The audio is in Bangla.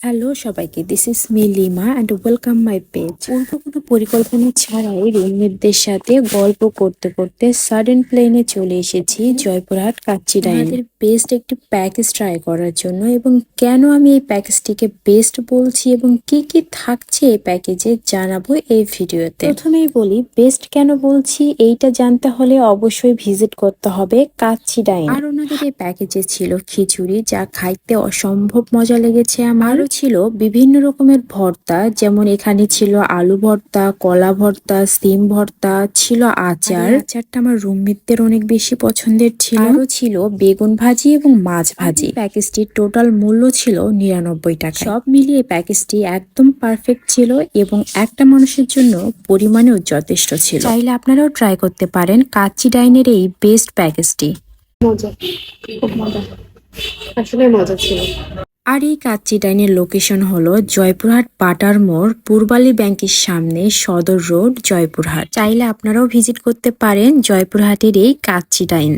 হ্যালো সবাইকে, this is me lima and welcome my page. পূর্ব কোনো পরিকল্পনা ছাড়াই রুমমেটদের সাথে গল্প করতে করতে সাডেন প্লেনে চলে এসেছি জয়পুরহাট কাচ্চিডাইন। আমাদের বেস্ট একটি প্যাকেজ ট্রাই করার জন্য, এবং কেন আমি এই প্যাকেজটিকে বেস্ট বলছি এবং কি কি থাকছে এই প্যাকেজে জানাবো এই ভিডিওতে। প্রথমেই বলি, বেস্ট কেন বলছি এইটা জানতে হলে অবশ্যই ভিজিট করতে হবে কাচ্চিডাইন। আর ওনাদের এই প্যাকেজে ছিল খিচুড়ি, যা খাইতে অসম্ভব মজা লেগেছে আমার। ছিল বিভিন্ন রকমের ভর্তা, যেমন এখানে ছিল আলু ভর্তা, কলা ভর্তা, সিম ভর্তা, ছিল আচার। আচারটা আমার রুমমেটদের অনেক বেশি পছন্দের ছিল। আরো ছিল বেগুন ভাজি এবং মাছ ভাজি। প্যাকেজটির টোটাল মূল্য ছিল 99 টাকা। সব মিলিয়ে প্যাকেজটি একদম পারফেক্ট ছিল এবং একটা মানুষের জন্য পরিমাণেও যথেষ্ট ছিল। চাইলে আপনারাও ট্রাই করতে পারেন কাচ্চিডাইনের এই বেস্ট প্যাকেজটি। মজা, খুব মজা, আসলে মজা ছিল। আর এই কাচ্চিডাইনের লোকেশন হলো জয়পুরহাট বাটার মোড়, পূর্বালী ব্যাংকের সামনে, সদর রোড, জয়পুরহাট। চাইলে আপনারাও ভিজিট করতে পারেন জয়পুরহাটের এই কাচ্চিডাইন।